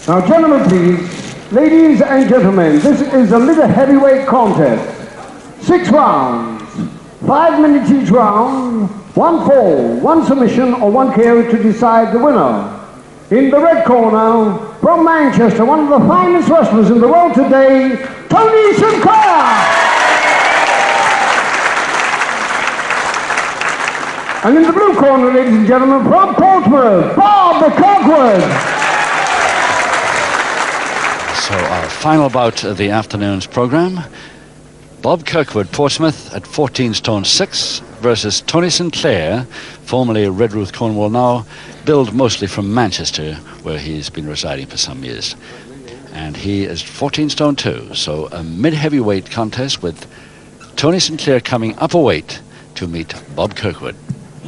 Now, gentlemen, please, ladies and gentlemen, this is a middle heavyweight contest. 6 rounds, 5 minutes each round, 1 fall, 1 submission, or 1 KO to decide the winner. In the red corner, from Manchester, one of the finest wrestlers in the world today, Tony Sinclair. And in the blue corner, ladies and gentlemen, from Portsmouth, Bob the Kirkwood. So our final bout of the afternoon's program, Bob Kirkwood, Portsmouth, at 14 stone 6 versus Tony Sinclair, formerly Red Ruth, Cornwall, now billed mostly from Manchester, where he's been residing for some years. And he is 14 stone 2, so a mid-heavyweight contest with Tony Sinclair coming up a weight to meet Bob Kirkwood.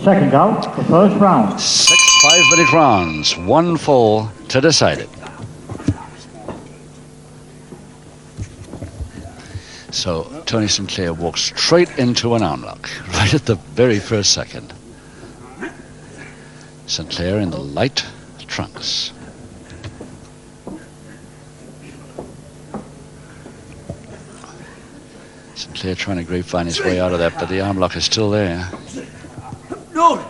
Second out, the first round. 6 5-minute rounds, 1 fall to decide it. So Tony Sinclair walks straight into an arm lock, right at the very first second. Sinclair in the light trunks. Sinclair trying to grapevine his way out of that, but the arm lock is still there. No.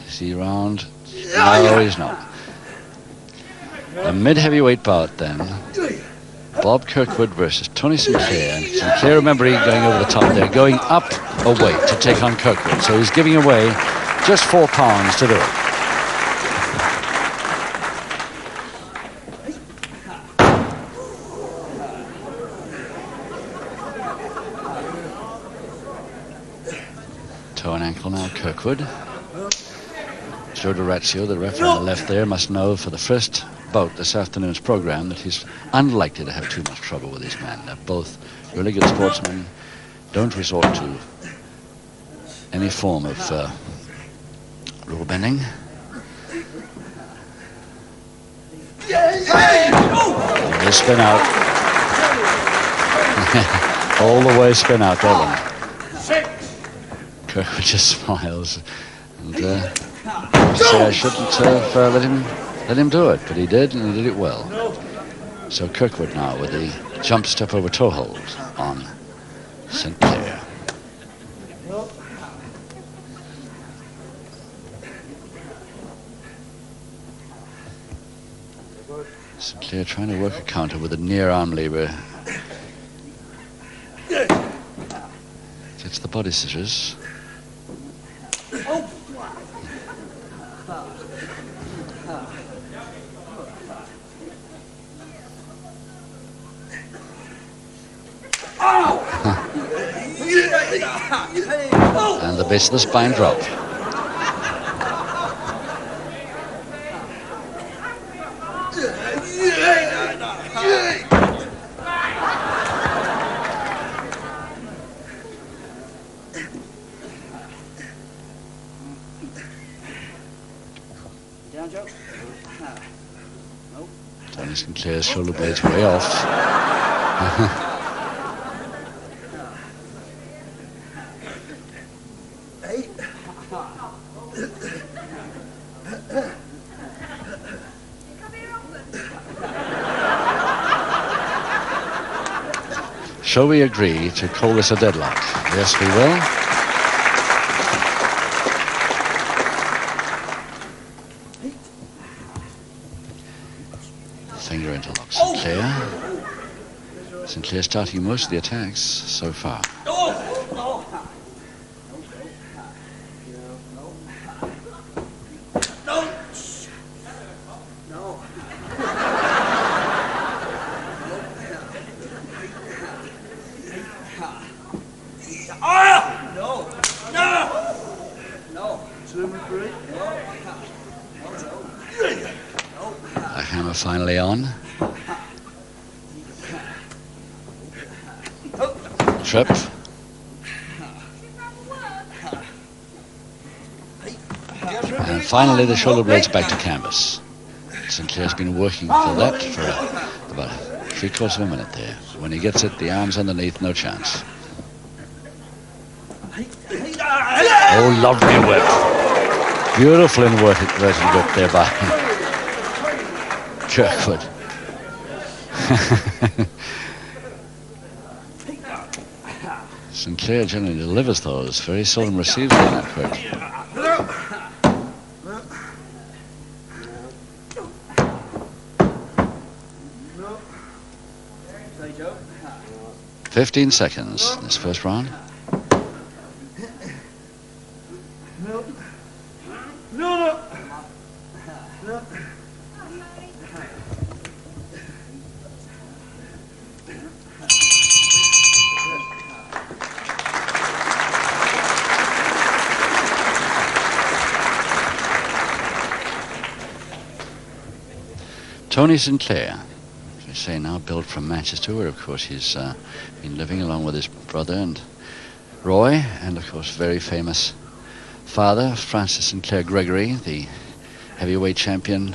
Is he round? No, he's not. A mid-heavyweight bout then. Bob Kirkwood versus Tony Sinclair. And Sinclair, remember, he's going over the top there, going up a weight to take on Kirkwood. So he's giving away just 4 pounds to do it. Toe and ankle now, Kirkwood. Joe Dorazio, the referee on the left there, must know for the first bout this afternoon's program that he's unlikely to have too much trouble with these men. They're both really good sportsmen, don't resort to any form of rule bending. And they spin out. All the way spin out, don't they? Kirkwood just smiles and say I shouldn't have let him do it, but he did, and he did it well. So Kirkwood now with the jump step over toe hold on Sinclair. Sinclair trying to work a counter with a near arm lever. Gets the body scissors. And the base of the spine drop. Tony Sinclair's shoulder blades way off. Shall we agree to call this a deadlock? Yes, we will. Finger interlock. Sinclair starting most of the attacks so far. A hammer finally on. Trip. finally the shoulder blades back to canvas. Sinclair's been working for that for about 3/4 of a minute there. When he gets it, the arms underneath, no chance. Oh, lovely whip. Beautiful inverted whip there by Kirkwood. Sinclair generally delivers those, very seldom receives them that quick. 15 seconds this first round. Tony Sinclair, as we say now, billed from Manchester, where of course he's been living along with his brother and Roy, and of course very famous father, Francis Sinclair Gregory, the heavyweight champion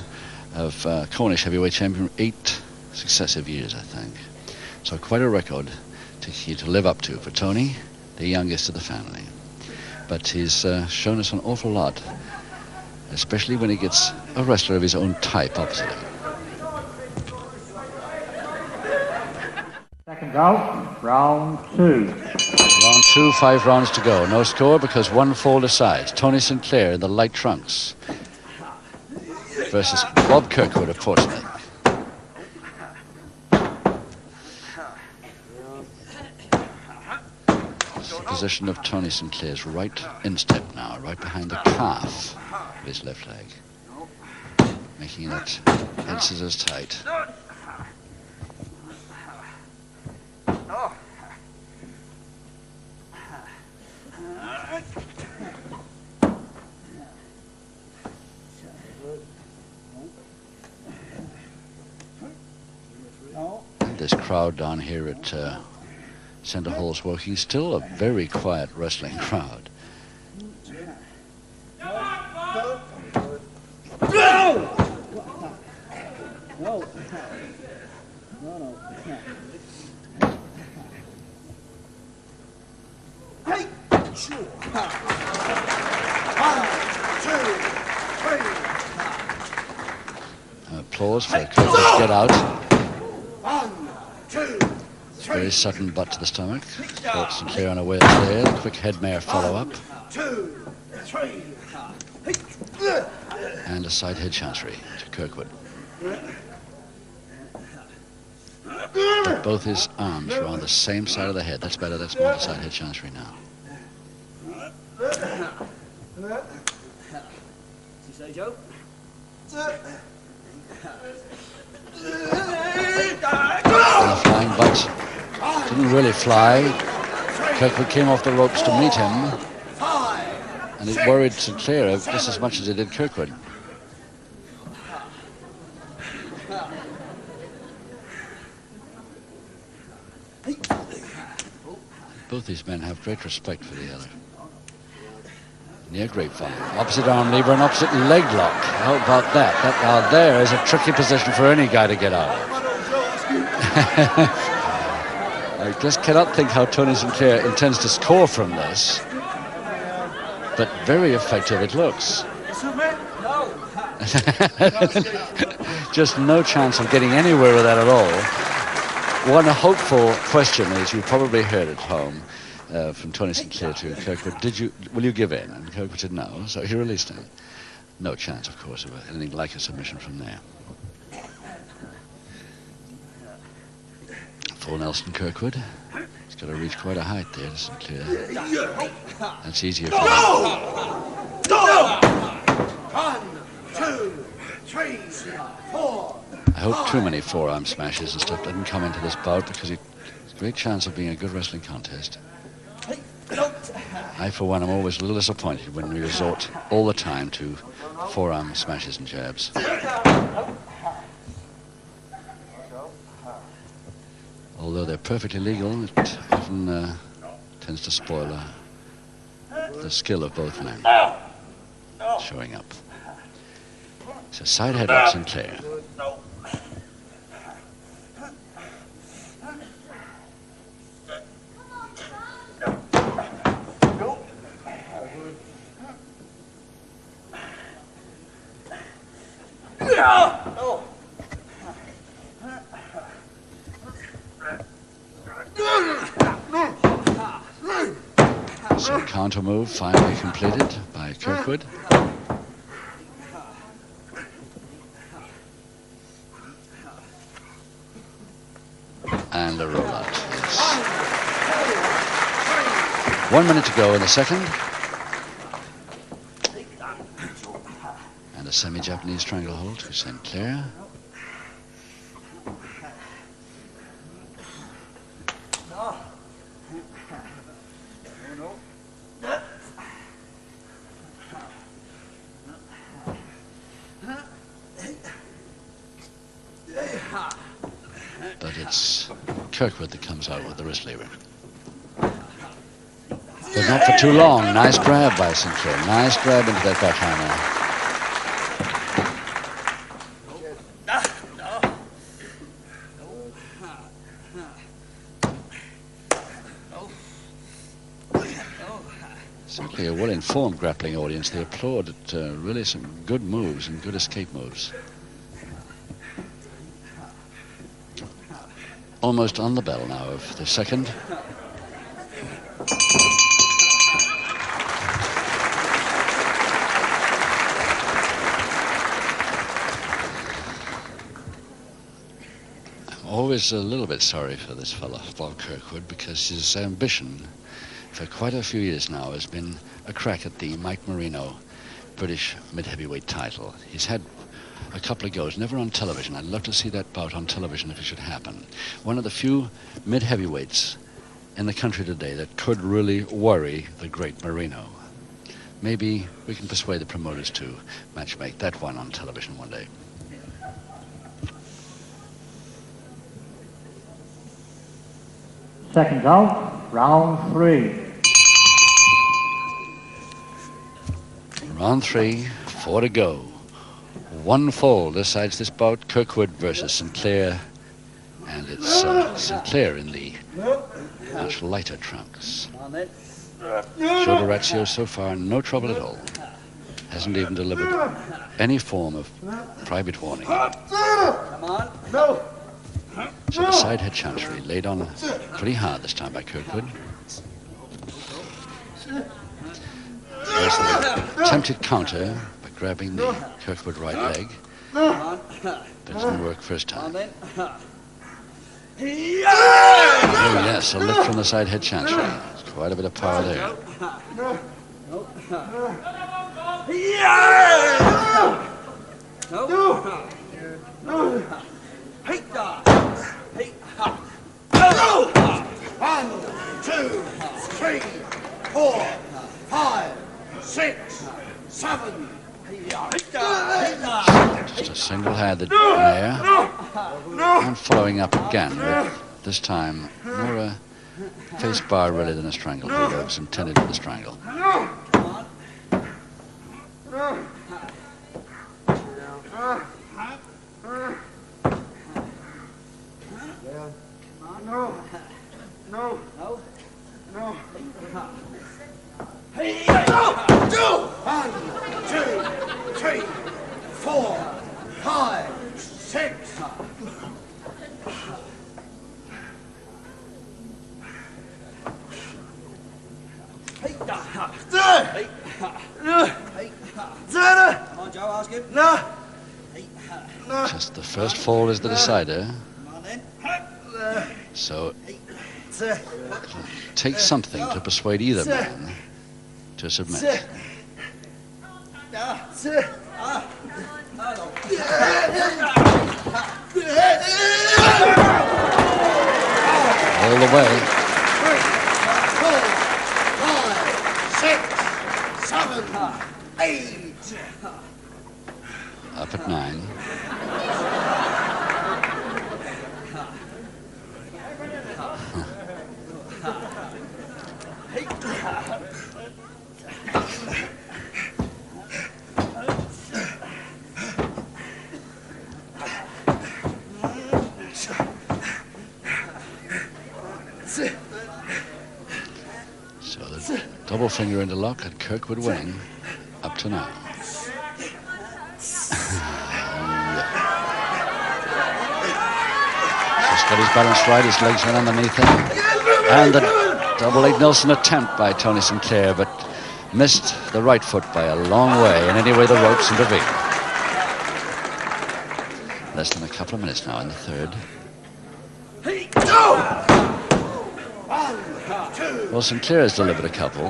of Cornish heavyweight champion, 8 successive years, I think. So quite a record to live up to for Tony, the youngest of the family. But he's shown us an awful lot, especially when he gets a wrestler of his own type opposite him. Second out, round 2. Round 2, 5 rounds to go. No score because 1 fall decides. Tony Sinclair in the light trunks versus Bob Kirkwood of Portsmouth. The position of Tony Sinclair's right instep now, right behind the calf of his left leg, making it head scissors tight. This crowd down here at Centre Hall's Woking, still a very quiet wrestling crowd. Applause for Kirkwood to get out. Very sudden butt to the stomach. Caught Sinclair unawares there. The quick head mare follow up. And a side head chancery to Kirkwood. But both his arms were on the same side of the head. That's better. That's more the side head chancery now. And a flying butt. Didn't really fly. Kirkwood came off the ropes to meet him, and it worried Sinclair just as much as it did Kirkwood. Both these men have great respect for the other. Near grapevine. Opposite arm lever and opposite leg lock. How about that? That now there is a tricky position for any guy to get out of. I just cannot think how Tony Sinclair intends to score from this. But very effective it looks. Just no chance of getting anywhere with that at all. One hopeful question is, you probably heard at home from Tony Sinclair to Kirkwood, will you give in? And Kirkwood said no, so he released him. No chance, of course, of anything like a submission from there. For Nelson Kirkwood, he's got to reach quite a height there to Sinclair. That's easier for him. 1, 2, 3, 4. I hope too many forearm smashes and stuff doesn't come into this bout, because it's a great chance of being a good wrestling contest. I, for one, am always a little disappointed when we resort all the time to forearm smashes and jabs. Although they're perfectly legal, it often tends to spoil the skill of both men showing up. So side head up Sinclair. So counter move finally completed by Kirkwood. And a rollout. Yes. 1 minute to go in the second. And a semi-Japanese stranglehold to Sinclair. But it's Kirkwood that comes out with the wrist lever. But not for too long. Nice grab by Sinclair. Nice grab into that backhander. Simply a well-informed grappling audience. They applauded really some good moves and good escape moves. Almost on the bell now of the second. I'm always a little bit sorry for this fella, Bob Kirkwood, because his ambition for quite a few years now has been a crack at the Mike Marino British mid-heavyweight title. He's had a couple of goes, never on television. I'd love to see that bout on television if it should happen. One of the few mid-heavyweights in the country today that could really worry the great Marino. Maybe we can persuade the promoters to matchmake that one on television one day. Seconds out, round 3. Round 3, 4 to go. One fall decides this bout, Kirkwood versus Sinclair, and it's Sinclair in the much lighter trunks. Shoulder ratio so far, no trouble at all. Hasn't even delivered any form of private warning. So the side head chancery laid on pretty hard this time by Kirkwood. There's the attempted counter by grabbing the Kirkwood right leg. But it didn't work first time. Oh yes, a lift from the side head chancery. There's quite a bit of power there. One, two, three, 4, 5, 6, 7. Just a single-handed there. And following up again with, this time, more a face bar really than a stranglehold. It was intended for the strangle. Hey, go! 1, 2, 3, 4, 5, 6. Come on, Joe, ask him. No. Just the first fall is the decider. Come on then. So it'll take something to persuade either man to submit. All the way. 4, 5, 6, 7, 8. Up at 9. Double finger interlock and Kirkwood winning up to now. Just got his balance right, his legs went underneath him. And the double leg Nelson attempt by Tony Sinclair, but missed the right foot by a long way, and anyway the ropes intervened. Less than a couple of minutes now in the third. Well, Sinclair has delivered a couple,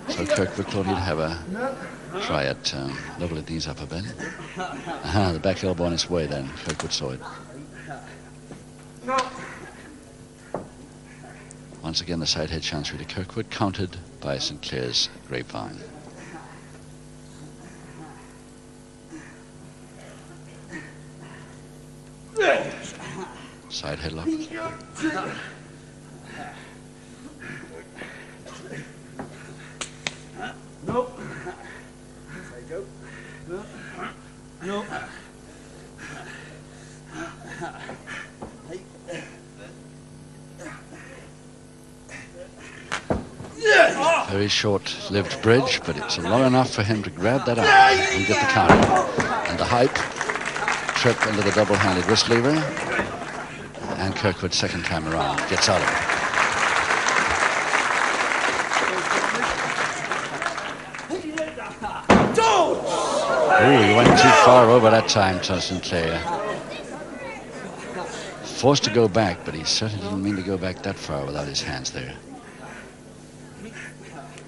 so Kirkwood thought he'd have a try at leveling these up a bit. The back elbow on his way then. Kirkwood saw it. Once again, the side head chancery to Kirkwood, countered by Sinclair's grapevine. Side headlock. Nope. Nope. Very short-lived bridge, but it's long enough for him to grab that arm and get the counter. And the hype, trip into the double-handed wrist lever, and Kirkwood second time around gets out of it. Ooh, he went too far over that time, Sinclair. Forced to go back, but he certainly didn't mean to go back that far without his hands there.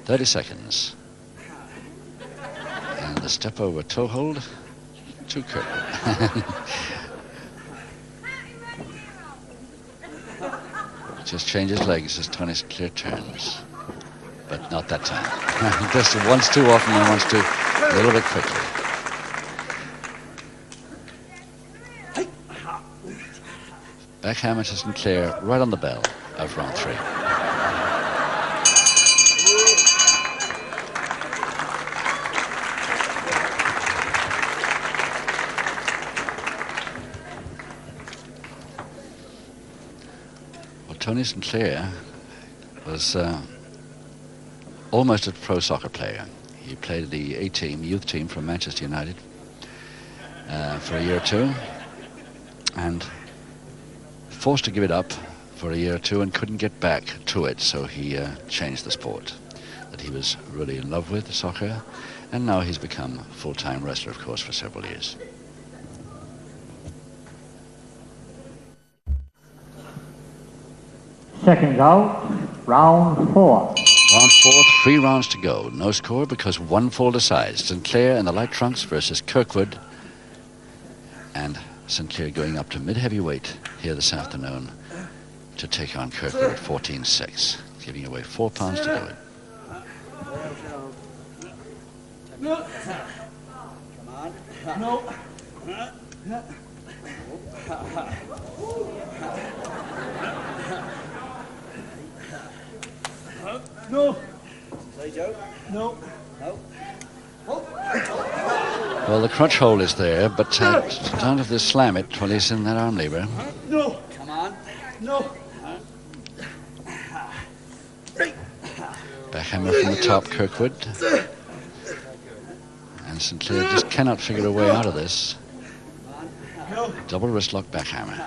30 seconds. And the step over toe hold to Kirkwood. Just changes legs as Tony Sinclair turns. But not that time. Just once too often and once too a little bit quickly. Backhammer to Sinclair right on the bell of round 3. Well, Tony Sinclair was almost a pro soccer player. He played the A-team, youth team from Manchester United for a year or two, and forced to give it up for a year or two and couldn't get back to it, so he changed the sport that he was really in love with, soccer, and now he's become a full-time wrestler, of course, for several years. Seconds out, round 4. Round 4, 3 rounds to go. No score because one fall decides. Sinclair in the light trunks versus Kirkwood. And Sinclair going up to mid-heavyweight here this afternoon to take on Kirkwood at 14-6, giving away 4 pounds to do it. Come on. No. No. Say, Joe. No. No. Well, the crutch hold is there, but don't have to slam it while he's in that arm lever. No. Come on. No. Backhammer from the top, Kirkwood. And Sinclair just cannot figure a way out of this. Double wrist lock backhammer.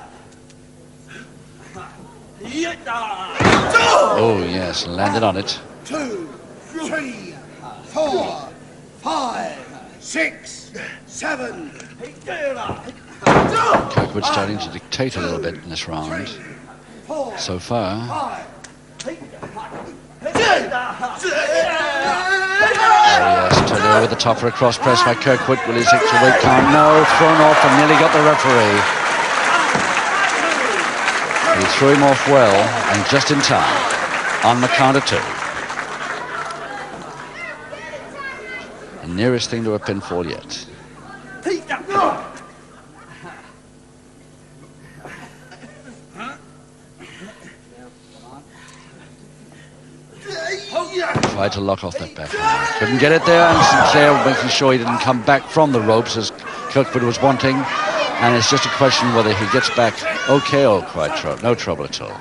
Oh, yes, landed on it. 2, 3, 4, 5, 6, 7. Kirkwood starting to dictate a little bit in this round. So far. Oh, yes, turned over the top for a cross press by Kirkwood. Will he take the weight count? No, thrown off and nearly got the referee. He threw him off well and just in time on the count of 2. The nearest thing to a pinfall yet. Tried to lock off that back. Couldn't get it there, and Sinclair making sure he didn't come back from the ropes as Kirkwood was wanting. And it's just a question whether he gets back okay or quite no trouble at all.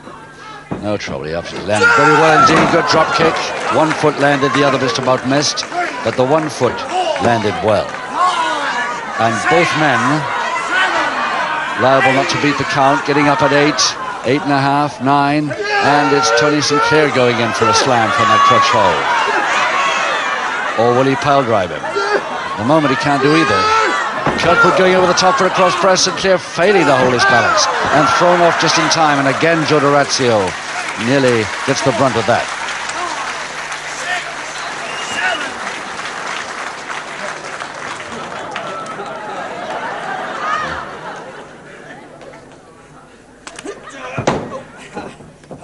No trouble, he absolutely landed very well indeed. Good drop kick. 1 foot landed, the other just about missed. But the 1 foot landed well. And both men liable not to beat the count, getting up at 8, 8.5, 9. And it's Tony Sinclair going in for a slam from that crutch hold. Or will he pile drive him? At the moment he can't do either. Kirkwood going over the top for a cross press, Sinclair failing to hold his balance and thrown off just in time, and again Joe D'Orazio nearly gets the brunt of that.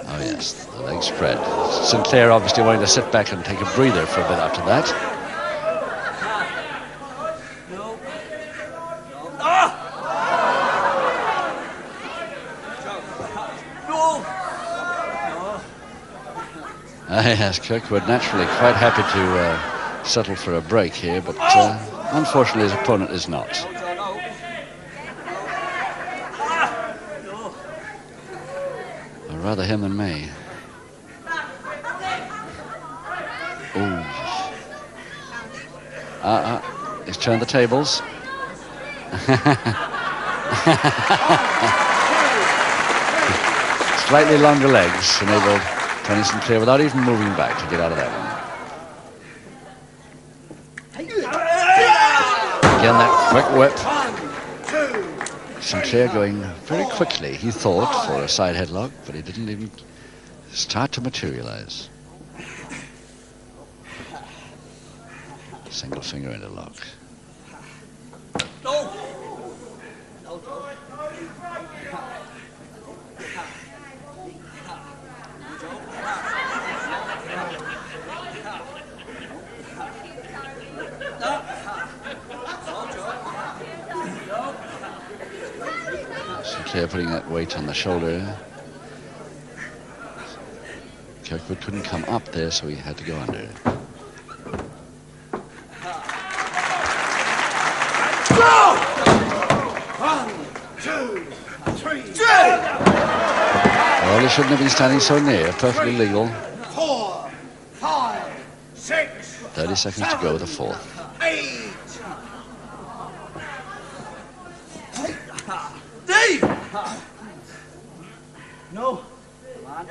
Oh yes, the leg spread. Sinclair obviously wanting to sit back and take a breather for a bit after that. Yes, Kirkwood naturally quite happy to settle for a break here, but unfortunately his opponent is not. Or rather him than me. Oh. He's turned the tables. Slightly longer legs enabled Tony Sinclair, without even moving back, to get out of that one. Again, that quick whip. Sinclair going very quickly, he thought, for a side headlock, but he didn't even start to materialize. Single finger into lock. Sinclair putting that weight on the shoulder. Kirkwood couldn't come up there, so he had to go under. Well, he shouldn't have been standing so near. Perfectly legal. 4, 5, 6. 30 seconds to go with the fourth. 8. No. Come on.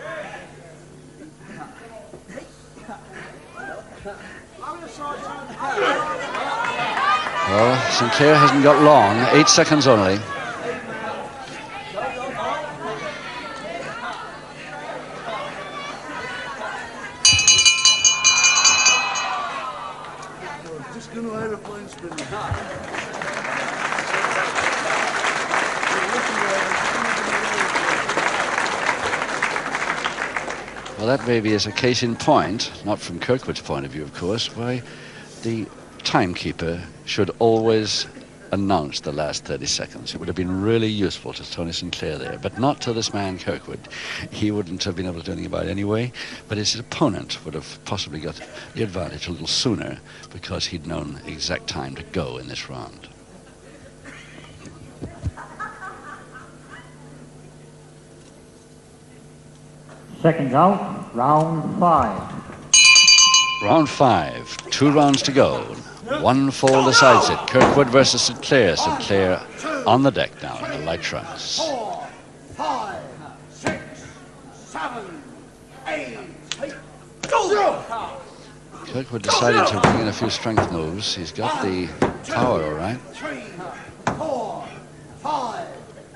Well, Sinclair hasn't got long. 8 seconds only. Just going to aeroplane spin. Well, that maybe is a case in point, not from Kirkwood's point of view, of course, why the timekeeper should always announce the last 30 seconds. It would have been really useful to Tony Sinclair there, but not to this man Kirkwood. He wouldn't have been able to do anything about it anyway, but his opponent would have possibly got the advantage a little sooner because he'd known the exact time to go in this round. Seconds out, round 5. Round 5, 2 rounds to go. 1 fall decides it. Kirkwood versus Sinclair. Sinclair on the deck now in the light trunks. 4, 5, 6, 7, 8. Go! Kirkwood decided to bring in a few strength moves. He's got the power, all right. 3, 4, 5,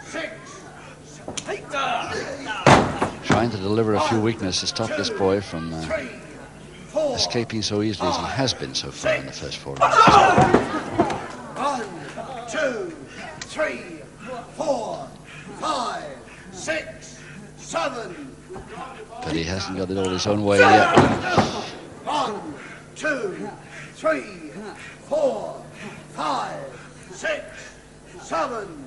6, 8. Trying to deliver a few weaknesses to stop this boy from 3, 4. escaping so easily as he has been so far in the first 4 rounds. 1, 2, 3, 4, 5, 6, 7. But he hasn't got it all his own way yet. 1, 2, 3, 4, 5, 6, 7.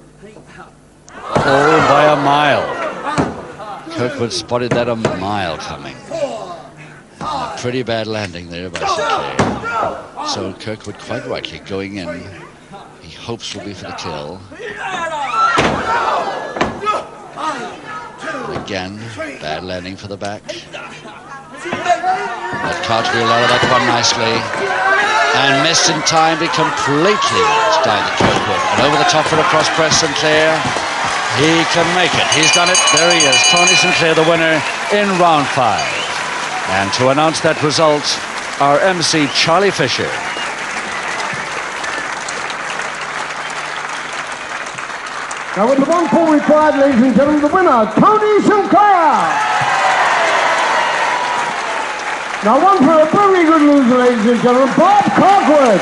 Oh, by a mile. Kirkwood spotted that a mile coming. A pretty bad landing there by Sinclair. So Kirkwood quite rightly going in. He hopes will be for the kill. Again, bad landing for the back. But cartwheeled out of that one nicely. And missed in time, he completely stylied Kirkwood. And over the top for a cross press, Sinclair. He can make it. He's done it. There he is. Tony Sinclair, the winner in round 5. And to announce that result, our MC, Charlie Fisher. Now with the 1-4 required, ladies and gentlemen, the winner, Tony Sinclair. Now one for a very good loser, ladies and gentlemen, Bob Kirkwood.